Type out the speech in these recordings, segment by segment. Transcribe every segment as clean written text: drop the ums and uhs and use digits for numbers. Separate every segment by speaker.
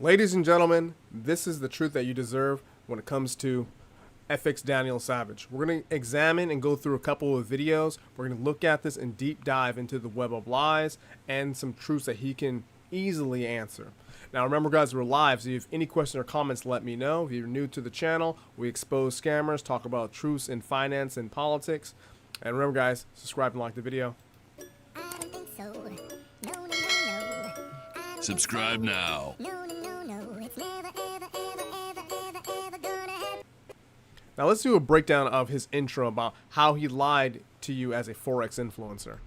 Speaker 1: Ladies and gentlemen, this is the truth that you deserve when it comes to FXDaniel Savage. We're going to examine and go through a couple of videos. We're going to look at this and deep dive into the web of lies and some truths that he can easily answer. Now remember guys, we're live, so if you have any questions or comments, let me know. If you're new to the channel, we expose scammers, talk about truths in finance and politics. And remember guys, subscribe and like the video.
Speaker 2: I don't think so. No, no, no, no.
Speaker 3: Subscribe now.
Speaker 2: No, no, no, no. It's never, ever, ever, ever, ever, ever gonna happen.
Speaker 1: Now let's do a breakdown of his intro about how he lied to you as a Forex influencer.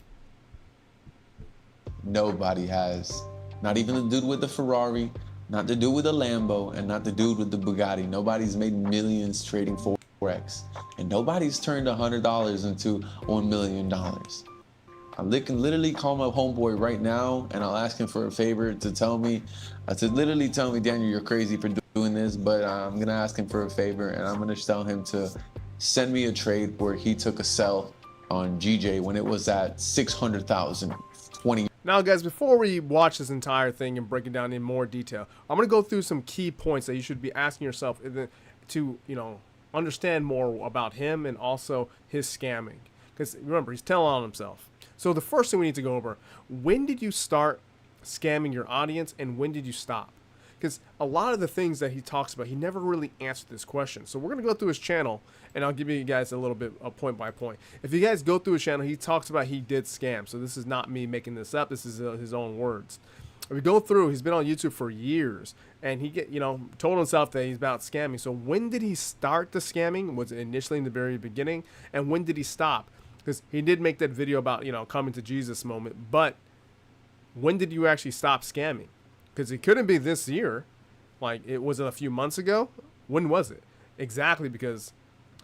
Speaker 4: Nobody has. Not even the dude with the Ferrari, not the dude with the Lambo, and not the dude with the Bugatti. Nobody's made millions trading Forex. And nobody's turned $100 into $1 million. I can literally call my homeboy right now and I'll ask him for a favor to tell me, literally tell me, Daniel, you're crazy for doing this, but I'm gonna ask him for a favor and I'm gonna tell him to send me a trade where he took a sell on GJ when it was at 600,000, 20.
Speaker 1: Now guys, before we watch this entire thing and break it down in more detail, I'm going to go through some key points that you should be asking yourself to, understand more about him and also his scamming. Because remember, he's telling on himself. So the first thing we need to go over, when did you start scamming your audience and when did you stop? Because a lot of the things that he talks about, he never really answered this question. So we're going to go through his channel and I'll give you guys a little bit of point by point. If you guys go through his channel, he talks about he did scam. So this is not me making this up. This is his own words. If we go through, he's been on YouTube for years and he told himself that he's about scamming. So when did he start the scamming? Was it initially in the very beginning? And when did he stop? Because he did make that video about, coming to Jesus moment. But when did you actually stop scamming? Because it couldn't be this year. Like, it was a few months ago. When was it? Exactly, because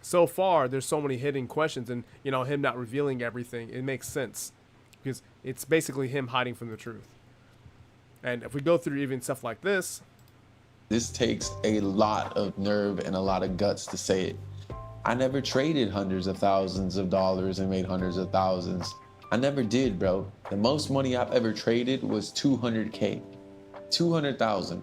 Speaker 1: so far there's so many hidden questions and, him not revealing everything. It makes sense because it's basically him hiding from the truth. And if we go through even stuff like this.
Speaker 4: This takes a lot of nerve and a lot of guts to say it. I never traded hundreds of thousands of dollars and made hundreds of thousands. I never did, bro. The most money I've ever traded was 200K. 200,000.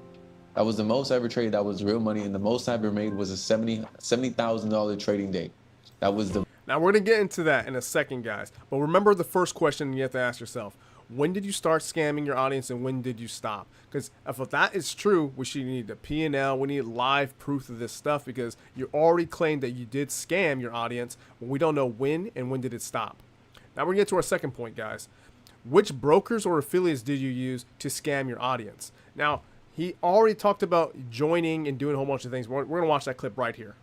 Speaker 4: That was the most I ever traded. That was real money, and the most I ever made was a $70,000 trading day. That was the.
Speaker 1: Now we're gonna get into that in a second, guys. But remember the first question you have to ask yourself: when did you start scamming your audience, and when did you stop? Because if that is true, we should need the P&L. We need live proof of this stuff because you already claimed that you did scam your audience, but we don't know when and when did it stop. Now we're gonna get to our second point, guys. Which brokers or affiliates did you use to scam your audience? Now, he already talked about joining and doing a whole bunch of things. We're going to watch that clip right here.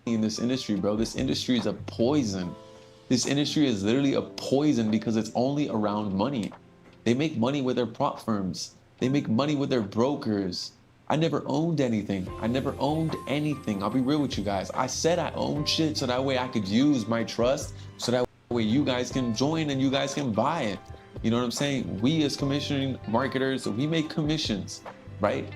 Speaker 4: In this industry, bro, this industry is a poison. This industry is literally a poison because it's only around money. They make money with their prop firms. They make money with their brokers. I never owned anything. I never owned anything. I'll be real with you guys. I said I owned shit so that way I could use my trust so that way you guys can join and you guys can buy it. You know what I'm saying? We as commissioning marketers, we make commissions, right?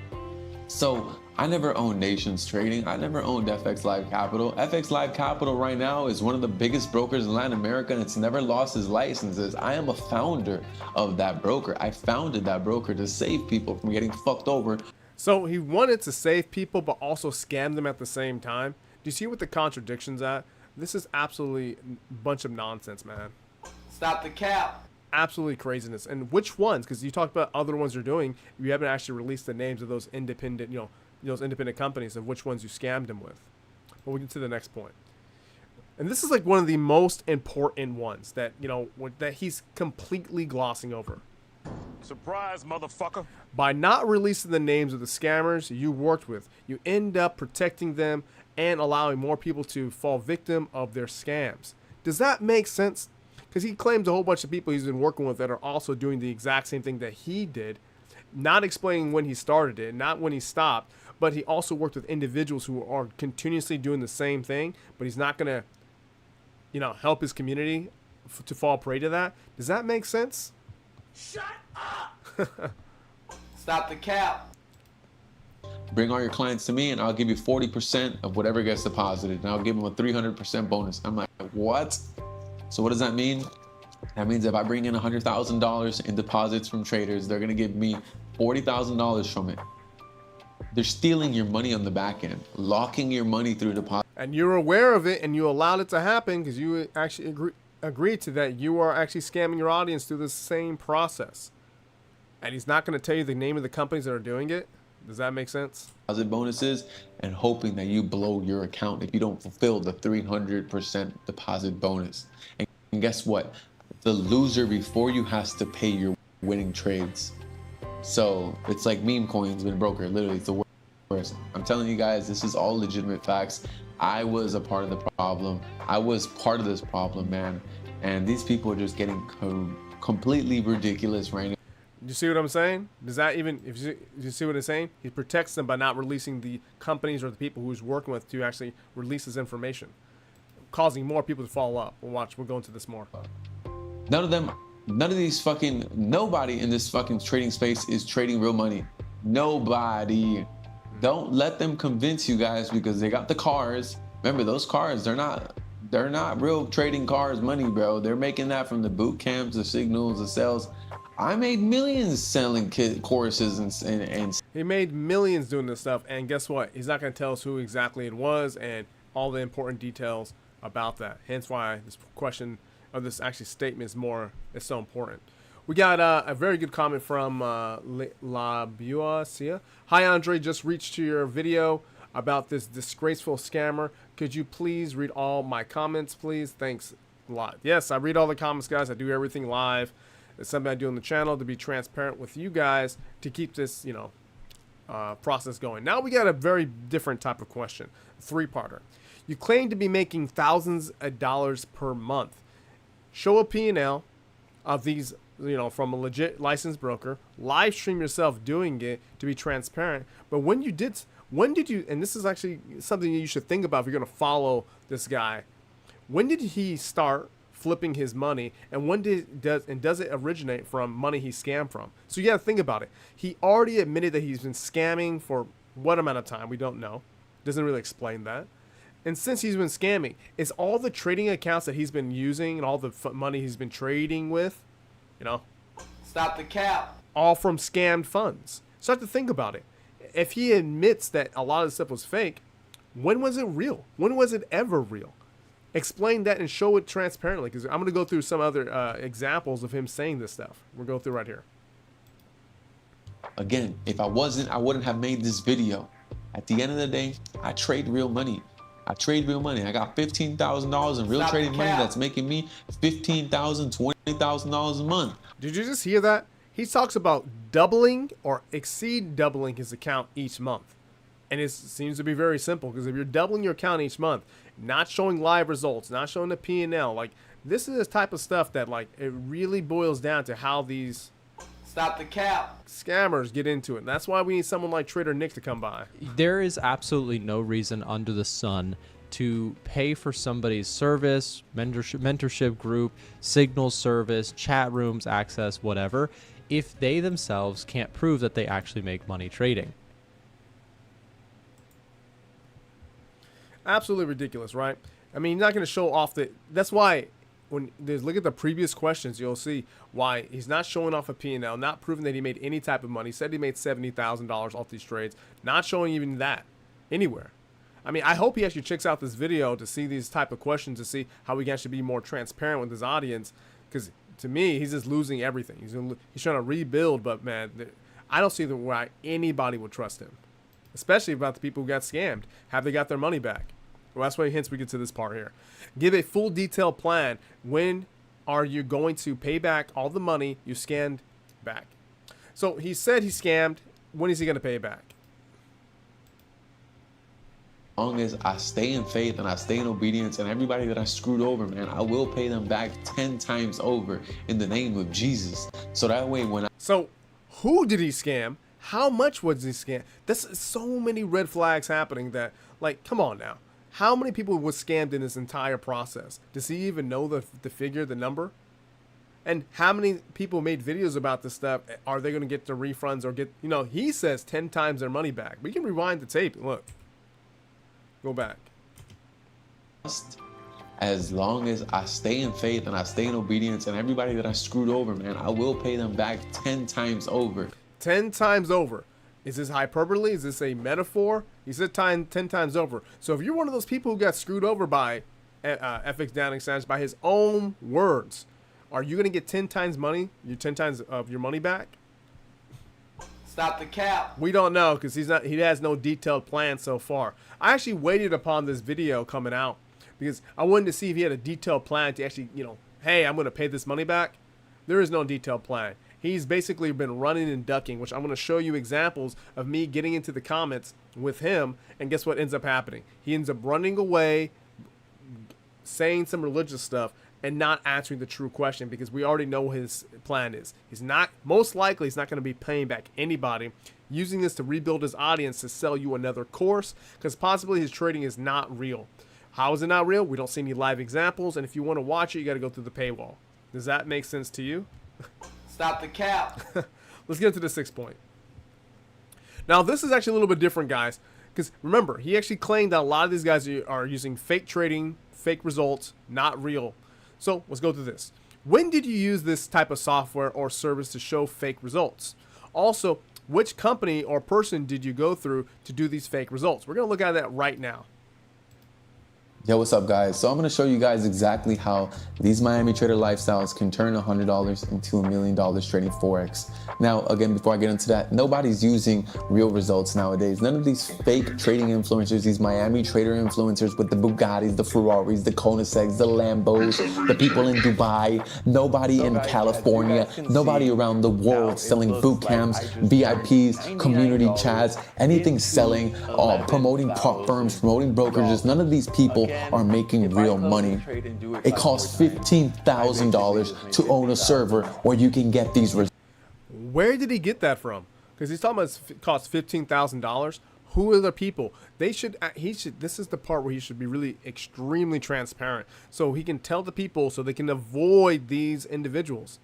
Speaker 4: So I never owned Nations Trading. I never owned FX Live Capital. FX Live Capital right now is one of the biggest brokers in Latin America and it's never lost its licenses. I am a founder of that broker. I founded that broker to save people from getting fucked over.
Speaker 1: So he wanted to save people but also scam them at the same time. Do you see what the contradictions at? This is absolutely a bunch of nonsense, man.
Speaker 5: Stop the cap.
Speaker 1: Absolutely craziness. And which ones? Because you talked about other ones you're doing. You haven't actually released the names of those independent, those independent companies of which ones you scammed them with. But we'll get to the next point. And this is like one of the most important ones that, that he's completely glossing over.
Speaker 3: Surprise, motherfucker.
Speaker 1: By not releasing the names of the scammers you worked with, you end up protecting them and allowing more people to fall victim of their scams. Does that make sense? Because he claims a whole bunch of people he's been working with that are also doing the exact same thing that he did, not explaining when he started it, not when he stopped, but he also worked with individuals who are continuously doing the same thing, but he's not going to, help his community to fall prey to that. Does that make sense?
Speaker 5: Shut up. Stop the cap.
Speaker 4: Bring all your clients to me and I'll give you 40% of whatever gets deposited and I'll give them a 300% bonus. I'm like, what? So what does that mean? That means if I bring in $100,000 in deposits from traders, they're gonna give me $40,000 from it. They're stealing your money on the back end, locking your money through deposit.
Speaker 1: And you're aware of it, and you allowed it to happen because you actually agreed to that. You are actually scamming your audience through the same process. And he's not going to tell you the name of the companies that are doing it. Does that make sense?
Speaker 4: Deposit bonuses and hoping that you blow your account if you don't fulfill the 300% deposit bonus. And guess what? The loser before you has to pay your winning trades. So it's like meme coins with a broker. Literally, it's the worst. I'm telling you guys, this is all legitimate facts. I was a part of the problem. I was part of this problem, man. And these people are just getting completely ridiculous right now.
Speaker 1: You see what I'm saying? Does that even, if you see what I'm saying? He protects them by not releasing the companies or the people who he's working with to actually release his information, causing more people to follow up. We'll watch. We'll go into this more.
Speaker 4: None of these fucking, nobody in this fucking trading space is trading real money. Nobody. Don't let them convince you guys because they got the cars. Remember, those cars, they're not real trading cars money, bro. They're making that from the boot camps, the signals, the sales. I made millions selling courses and
Speaker 1: he made millions doing this stuff, and guess what? He's not going to tell us who exactly it was and all the important details about that. Hence why this question, or this actually statement, is so important. We got a very good comment from La Buacia. Hi, Andre. Just reached to your video about this disgraceful scammer. Could you please read all my comments, please? Thanks a lot. Yes, I read all the comments, guys. I do everything live. It's something I do on the channel to be transparent with you guys to keep this, process going. Now we got a very different type of question. Three-parter. You claim to be making thousands of dollars per month. Show a P&L of these, from a legit licensed broker. Live stream yourself doing it to be transparent. But when did you, and this is actually something you should think about if you're going to follow this guy. When did he start flipping his money, and does it originate from money he scammed from? So you got to think about it. He already admitted that he's been scamming for what amount of time? We don't know. Doesn't really explain that. And since he's been scamming, is all the trading accounts that he's been using and all the money he's been trading with,
Speaker 5: Stop the cap.
Speaker 1: all from scammed funds? Start to think about it. If he admits that a lot of the stuff was fake, when was it real? When was it ever real? Explain that and show it transparently, because I'm going to go through some other examples of him saying this stuff. We'll go through right here.
Speaker 4: again, if I wouldn't have made this video. At the end of the day, I trade real money. I trade real money. I got $15,000 in real trading money that's making me $15,000, $20,000 a month.
Speaker 1: Did you just hear that? He talks about doubling or exceed doubling his account each month. And it seems to be very simple, because if you're doubling your account each month, not showing live results, not showing the P&L, like, this is the type of stuff that, like, it really boils down to how these
Speaker 5: Stop the cap.
Speaker 1: scammers get into it. And that's why we need someone like Trader Nick to come by.
Speaker 6: There is absolutely no reason under the sun to pay for somebody's service, mentorship group, signal service, chat rooms, access, whatever, if they themselves can't prove that they actually make money trading.
Speaker 1: Absolutely ridiculous, right? I mean, you're not going to show off the... That's why when there's look at the previous questions, you'll see why he's not showing off a P&L, not proving that he made any type of money. He said he made $70,000 off these trades, not showing even that anywhere. I mean, I hope he actually checks out this video to see these type of questions, to see how we can actually be more transparent with his audience, because to me, he's just losing everything. He's trying to rebuild, but man, I don't see why anybody would trust him, especially about the people who got scammed. Have they got their money back? Well, that's why hence we get to this part here. Give a full detailed plan. When are you going to pay back all the money you scammed back? So he said he scammed. When is he going to pay it back?
Speaker 4: As long as I stay in faith and I stay in obedience, and everybody that I screwed over, man, I will pay them back 10 times over in the name of Jesus. So that way when
Speaker 1: So who did he scam? How much was he scam? There's so many red flags happening that, like, come on now. How many people was scammed in this entire process? Does he even know the figure, the number? And how many people made videos about this stuff? Are they going to get the refunds or get, he says 10 times their money back. We can rewind the tape. Look. Go back.
Speaker 4: as long as I stay in faith and I stay in obedience, and everybody that I screwed over, man, I will pay them back 10 times over.
Speaker 1: 10 times over. Is this hyperbole? Is this a metaphor? He said 10 times over. So if you're one of those people who got screwed over by FXDaniel Savage by his own words, are you going to get 10 times money? 10 times of your money back?
Speaker 5: Stop the cap.
Speaker 1: We don't know because he has no detailed plan so far. I actually waited upon this video coming out because I wanted to see if he had a detailed plan to actually, hey, I'm going to pay this money back. There is no detailed plan. He's basically been running and ducking, which I'm going to show you examples of me getting into the comments with him, and guess what ends up happening? He ends up running away, saying some religious stuff, and not answering the true question because we already know what his plan is. Most likely he's not going to be paying back anybody, using this to rebuild his audience to sell you another course, because possibly his trading is not real. How is it not real? We don't see any live examples, and if you want to watch it, you got to go through the paywall. Does that make sense to you?
Speaker 5: Stop the cap.
Speaker 1: Let's get into the 6th point. Now, this is actually a little bit different, guys, because remember, he actually claimed that a lot of these guys are using fake trading, fake results, not real. So let's go through this. When did you use this type of software or service to show fake results? Also, which company or person did you go through to do these fake results? We're going to look at that right now.
Speaker 4: Yo, what's up, guys? So I'm going to show you guys exactly how these Miami trader lifestyles can turn $100 into $1 million trading Forex. Now, again, before I get into that, nobody's using real results nowadays. None of these fake trading influencers, these Miami trader influencers with the Bugattis, the Ferraris, the Koenigseggs, the Lambos, the people in Dubai, nobody in California, nobody around the world selling boot camps, VIPs, community chats, anything selling, promoting prop firms, promoting brokerages. None of these people are making real money. It costs $15,000 to own a server where you can get these results.
Speaker 1: Where did he get that from? Because he's talking about it costs $15,000. Who are the people? This is the part where he should be really extremely transparent, so he can tell the people so they can avoid these individuals.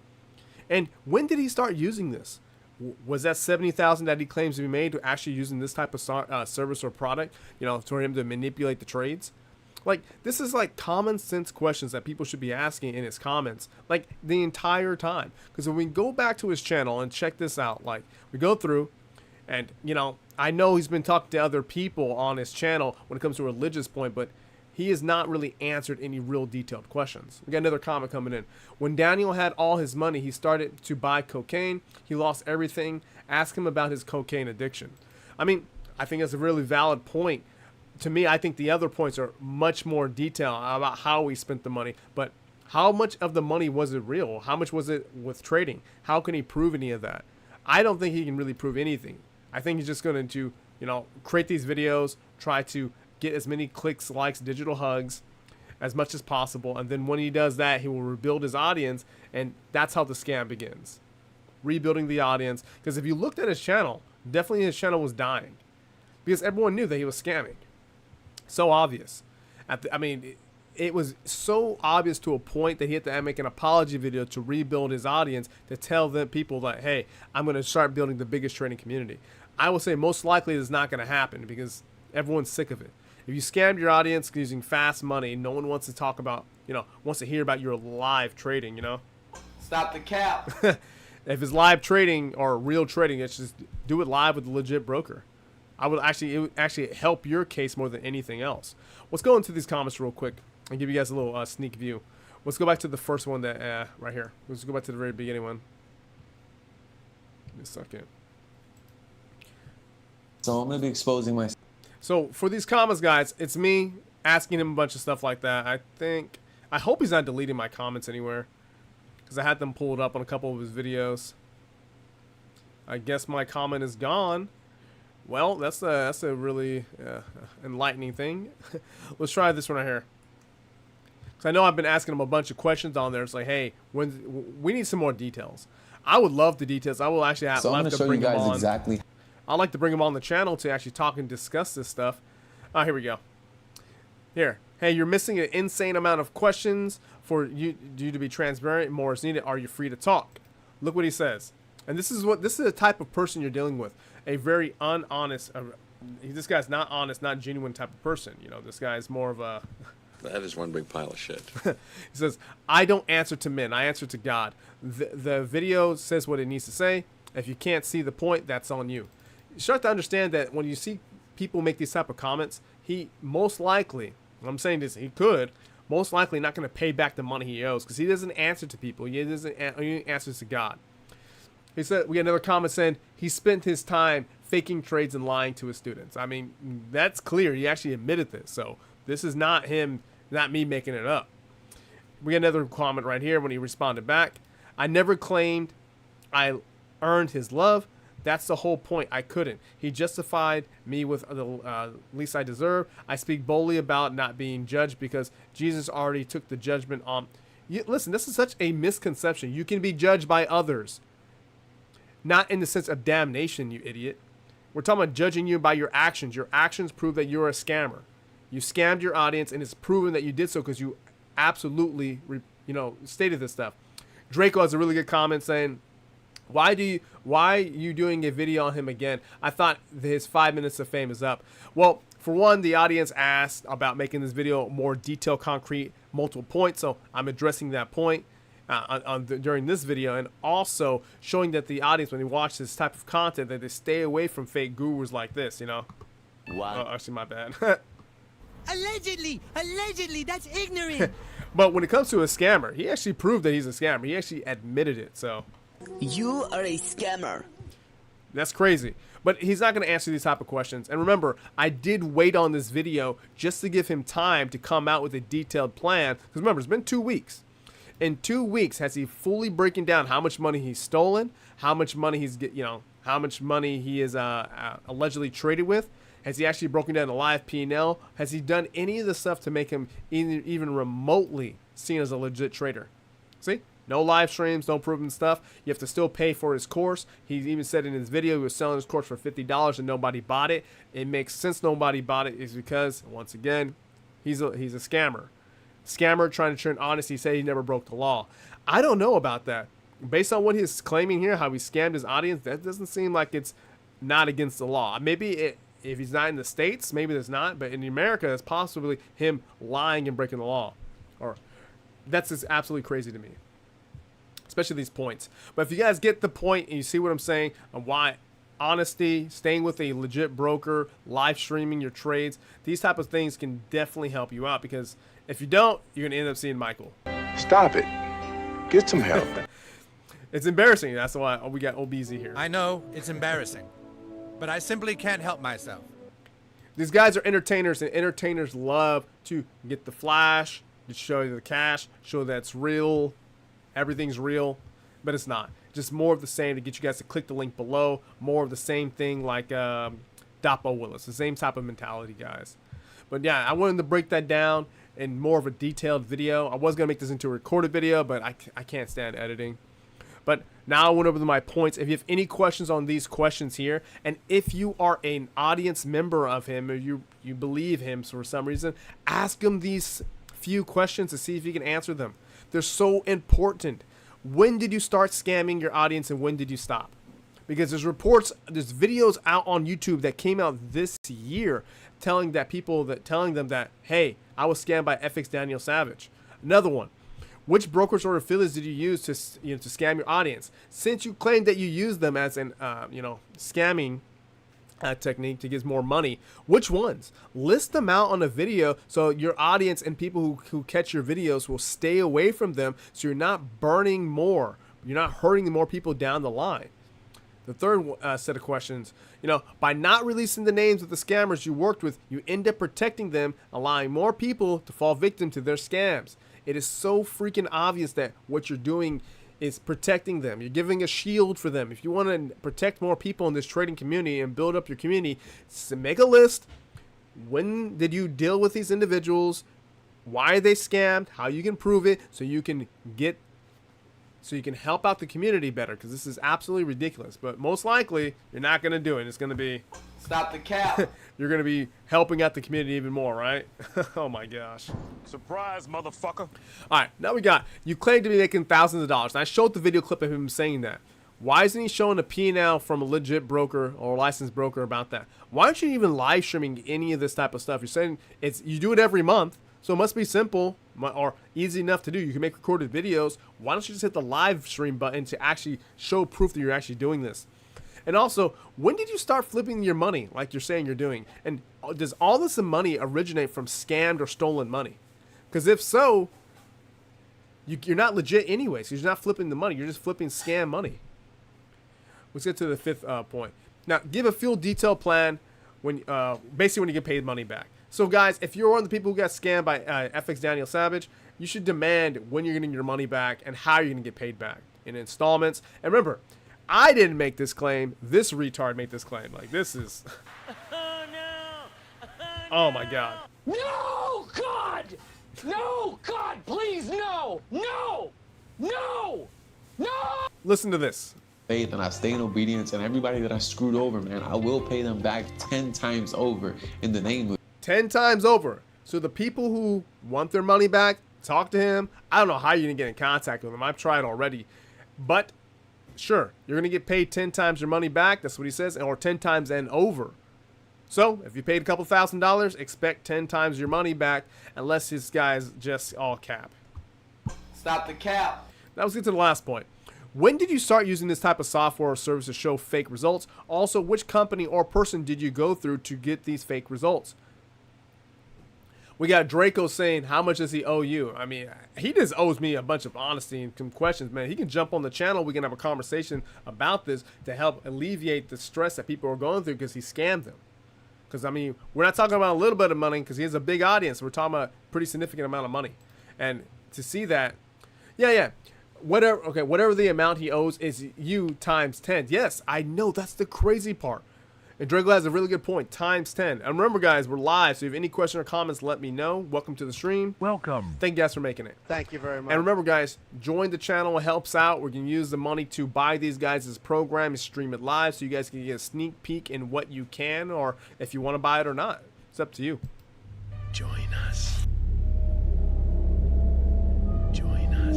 Speaker 1: And when did he start using this? Was that $70,000 that he claims to be made to actually using this type of service or product, for him to manipulate the trades? Like, this is like common sense questions that people should be asking in his comments, like the entire time. Because when we go back to his channel and check this out, like we go through and, I know he's been talking to other people on his channel when it comes to a religious point, but he has not really answered any real detailed questions. We got another comment coming in. When Daniel had all his money, he started to buy cocaine. He lost everything. Ask him about his cocaine addiction. I mean, I think that's a really valid point. To me, I think the other points are much more detailed about how he spent the money. But how much of the money was it real? How much was it with trading? How can he prove any of that? I don't think he can really prove anything. I think he's just going to, create these videos, try to get as many clicks, likes, digital hugs as much as possible. And then when he does that, he will rebuild his audience. And that's how the scam begins. Rebuilding the audience. Because if you looked at his channel, definitely his channel was dying. Because everyone knew that he was scamming. So obvious. It was so obvious to a point that he had to make an apology video to rebuild his audience, to tell the people that, hey, I'm going to start building the biggest trading community. I will say most likely it's not going to happen because everyone's sick of it. If you scam your audience using fast money, no one wants to talk about, wants to hear about your live trading,
Speaker 5: Stop the cap.
Speaker 1: If it's live trading or real trading, it's just do it live with a legit broker. It would actually help your case more than anything else. Let's go into these comments real quick and give you guys a little sneak view. Let's go back to the first one that right here. Let's go back to the very beginning one. Give me a second.
Speaker 4: So I'm gonna be exposing myself.
Speaker 1: So for these comments, guys, it's me asking him a bunch of stuff like that. I hope he's not deleting my comments anywhere, because I had them pulled up on a couple of his videos. I guess my comment is gone. Well, that's a really enlightening thing. Let's try this one right here. Because I know I've been asking him a bunch of questions on there. It's like, hey, we need some more details. I would love the details. I will actually have,
Speaker 4: So I'm gonna show you guys exactly.
Speaker 1: I'd like to bring him on the channel to actually talk and discuss this stuff. Here we go. Here. Hey, you're missing an insane amount of questions for you to be transparent. More is needed. Are you free to talk? Look what he says. And this is the type of person you're dealing with. A very unhonest, this guy's not honest, not genuine type of person. This guy's more of a...
Speaker 7: That is one big pile of shit.
Speaker 1: He says, I don't answer to men. I answer to God. The video says what it needs to say. If you can't see the point, that's on you. start to understand that when you see people make these type of comments, he most likely, I'm saying this, he could most likely not going to pay back the money he owes because he doesn't answer to people. He answers to God. He said, we got another comment saying he spent his time faking trades and lying to his students. I mean, that's clear. He actually admitted this. So this is not him, not me making it up. We got another comment right here when he responded back. I never claimed I earned his love. That's the whole point. I couldn't. He justified me with the least I deserve. I speak boldly about not being judged because Jesus already took the judgment on. Listen, this is such a misconception. You can be judged by others. Not in the sense of damnation, you idiot. We're talking about judging you by your actions. Your actions prove that you're a scammer. You scammed your audience, and it's proven that you did so because you absolutely, stated this stuff. Draco has a really good comment saying, why you doing a video on him again? I thought his 5 minutes of fame is up. Well, for one, the audience asked about making this video more detailed, concrete, multiple points. So I'm addressing that point during this video, and also showing that the audience, when they watch this type of content, that they stay away from fake gurus like this,
Speaker 8: Wow.
Speaker 1: Oh, actually, my bad.
Speaker 8: Allegedly, that's ignorant.
Speaker 1: But when it comes to a scammer, he actually proved that he's a scammer. He actually admitted it, so.
Speaker 8: You are a scammer.
Speaker 1: That's crazy. But he's not going to answer these type of questions. And remember, I did wait on this video just to give him time to come out with a detailed plan. Because remember, it's been 2 weeks. In 2 weeks, has he fully breaking down how much money he's stolen, how much money how much money he is allegedly traded with? Has he actually broken down the live P&L? Has he done any of the stuff to make him even remotely seen as a legit trader? See? No live streams, no proven stuff. You have to still pay for his course. He even said in his video he was selling his course for $50 and nobody bought it. It makes sense nobody bought it is because, once again, he's a scammer. Scammer trying to turn honest. He said he never broke the law. I don't know about that. Based on what he's claiming here, how he scammed his audience, that doesn't seem like it's not against the law. Maybe if he's not in the States, maybe there's not. But in America, it's possibly him lying and breaking the law. Or that's just absolutely crazy to me. Especially these points. But if you guys get the point and you see what I'm saying on why honesty, staying with a legit broker, live streaming your trades, these type of things can definitely help you out, because if you don't, you're going to end up seeing Michael.
Speaker 3: Stop it. Get some help.
Speaker 1: It's embarrassing. That's why we got OBZ here.
Speaker 9: I know it's embarrassing, but I simply can't help myself.
Speaker 1: These guys are entertainers, and entertainers love to get the flash, to show you the cash, show that it's real. Everything's real, but it's not. Just more of the same to get you guys to click the link below. More of the same thing like Dapo Willis. The same type of mentality, guys. But yeah, I wanted to break that down in more of a detailed video. I was going to make this into a recorded video, but I can't stand editing. But now I went over my points. If you have any questions on these questions here, and if you are an audience member of him, or you believe him for some reason, ask him these few questions to see if you can answer them. They're so important. When did you start scamming your audience, and when did you stop? Because there's videos out on YouTube that came out this year telling them that, hey, I was scammed by FXDaniel Savage. Another one. Which brokers or affiliates did you use to scam your audience? Since you claim that you use them as an scamming technique to get more money, which ones? List them out on a video so your audience and people who catch your videos will stay away from them, so you're not burning more. You're not hurting more people down the line. The third set of questions, by not releasing the names of the scammers you worked with, you end up protecting them, allowing more people to fall victim to their scams. It is so freaking obvious that what you're doing is protecting them. You're giving a shield for them. If you want to protect more people in this trading community and build up your community, make a list. When did you deal with these individuals? Why are they scammed? How you can prove it, so you can help out the community better, because this is absolutely ridiculous. But most likely, you're not going to do it. It's going to be...
Speaker 5: Stop the cap.
Speaker 1: You're going to be helping out the community even more, right? Oh, my gosh.
Speaker 3: Surprise, motherfucker.
Speaker 1: All right, now you claim to be making thousands of dollars. And I showed the video clip of him saying that. Why isn't he showing a P&L from a legit broker or a licensed broker about that? Why aren't you even live streaming any of this type of stuff? You're saying you do it every month, so it must be simple or easy enough to do. You can make recorded videos. Why don't you just hit the live stream button to actually show proof that you're actually doing this? And also, when did you start flipping your money like you're saying you're doing? And does all this money originate from scammed or stolen money? Because if so, you're not legit anyways. You're not flipping the money. You're just flipping scam money. Let's get to the fifth point. Now, give a full detailed plan when basically when you get paid money back. So, guys, if you're one of the people who got scammed by FXDaniel Savage, you should demand when you're getting your money back and how you're going to get paid back in installments. And remember, I didn't make this claim. This retard made this claim. Like, this is...
Speaker 8: Oh no!
Speaker 1: Oh, my God.
Speaker 10: No, God! No, God, please, no! No! No! No!
Speaker 1: Listen to this.
Speaker 4: Faith and I stay in obedience, and everybody that I screwed over, man, I will pay them back 10 times over in the name of
Speaker 1: 10 times over. So the people who want their money back, talk to him. I don't know how you're going to get in contact with him. I've tried already. But sure, you're going to get paid 10 times your money back. That's what he says. Or 10 times and over. So if you paid a couple $1,000s, expect 10 times your money back unless this guy's just all cap.
Speaker 5: Stop the cap.
Speaker 1: Now let's get to the last point. When did you start using this type of software or service to show fake results? Also, which company or person did you go through to get these fake results? We got Draco saying, how much does he owe you? I mean, he just owes me a bunch of honesty and some questions, man. He can jump on the channel. We can have a conversation about this to help alleviate the stress that people are going through because he scammed them. Because, I mean, we're not talking about a little bit of money because he has a big audience. We're talking about a pretty significant amount of money. And to see that, yeah. Whatever the amount he owes is you times 10. Yes, I know. That's the crazy part. And Drago has a really good point. Times 10. And remember, guys, we're live. So if you have any question or comments, let me know. Welcome to the stream.
Speaker 9: Welcome.
Speaker 1: Thank you guys for making it.
Speaker 11: Thank you very much.
Speaker 1: And remember, guys, join the channel. It helps out. We can use the money to buy these guys' program and stream it live so you guys can get a sneak peek in what you can or if you want to buy it or not. It's up to you.
Speaker 9: Join us. Join us.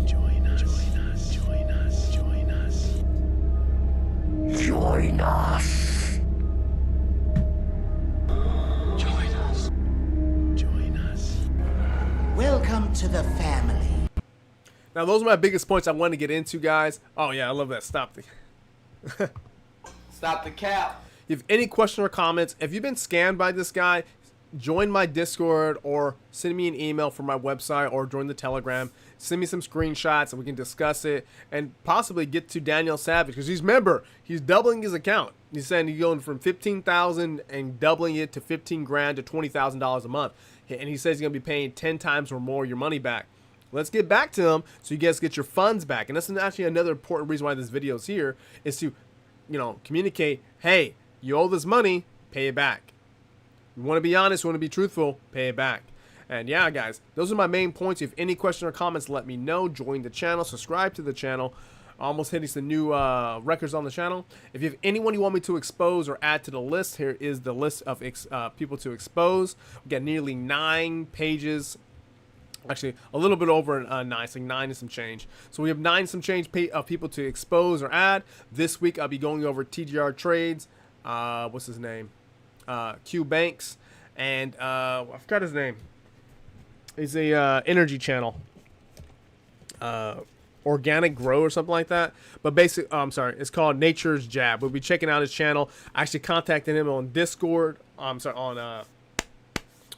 Speaker 9: Join us. Join us. Join us. Join us.
Speaker 10: Join us.
Speaker 9: Join us. Join us.
Speaker 8: Welcome to the family.
Speaker 1: Now, those are my biggest points I want to get into, guys. Oh, yeah, I love that. Stop the...
Speaker 5: Stop the cap.
Speaker 1: If you have any question or comments, if you've been scammed by this guy, join my Discord or send me an email from my website or join the Telegram. Send me some screenshots and we can discuss it and possibly get to Daniel Savage because he's doubling his account. He's saying he's going from 15,000 and doubling it to 15 grand to $20,000 a month. And he says he's going to be paying 10 times or more your money back. Let's get back to him so you guys get your funds back. And that's actually another important reason why this video is here is to, communicate, hey, you owe this money, pay it back. You want to be honest, you want to be truthful, pay it back. And yeah, guys, those are my main points. If you have any questions or comments, let me know. Join the channel, subscribe to the channel. Almost hitting some new records on the channel. If you have anyone you want me to expose or add to the list, here is the list of people to expose. We got nearly 9 pages. Actually, a little bit over 9, it's like 9 and some change. So we have 9 and some change of people to expose or add. This week, I'll be going over TGR Trades. What's his name? Q Banks. And I forgot his name. He's a energy channel. Organic Grow or something like that. But basically, I'm sorry, it's called Nature's Jab. We'll be checking out his channel. I actually contacted him on Discord. I'm sorry,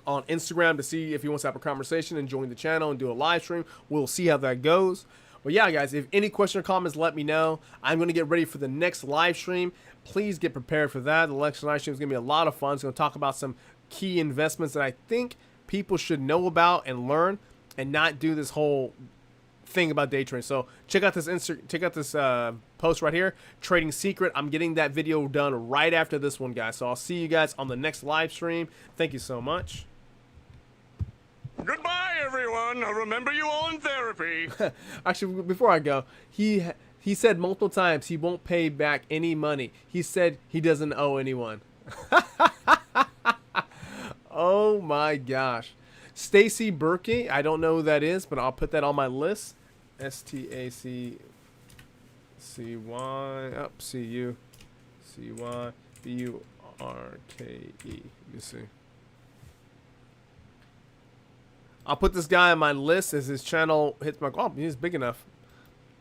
Speaker 1: on Instagram to see if he wants to have a conversation and join the channel and do a live stream. We'll see how that goes. But yeah, guys, if any question or comments, let me know. I'm going to get ready for the next live stream. Please get prepared for that. The next live stream is going to be a lot of fun. It's going to talk about some key investments that I think people should know about and learn and not do this whole thing about day trading. So check out this post right here, Trading Secret. I'm getting that video done right after this one, guys. So I'll see you guys on the next live stream. Thank you so much.
Speaker 3: Goodbye, everyone. Remember you all in therapy.
Speaker 1: Actually, before I go, he said multiple times he won't pay back any money. He said he doesn't owe anyone. Oh my gosh. Stacy Berkey, I don't know who that is, but I'll put that on my list. STACCY, CUCYBURKE. Let me see. I'll put this guy on my list as his channel hits my... Oh, he's big enough.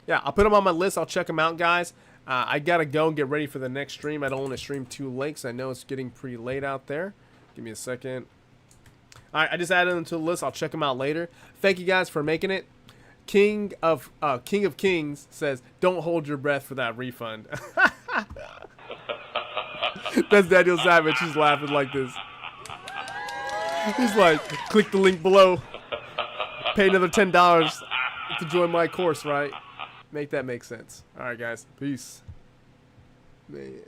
Speaker 1: Yeah, I'll put him on my list. I'll check him out, guys. I gotta go and get ready for the next stream. I don't want to stream too late, 'cause I know it's getting pretty late out there. Give me a second. All right, I just added them to the list. I'll check them out later. Thank you guys for making it. King of Kings says, "Don't hold your breath for that refund." That's Daniel Savage. He's laughing like this. He's like, "Click the link below. Pay another $10 to join my course, right?" Make that make sense. All right, guys. Peace. Man.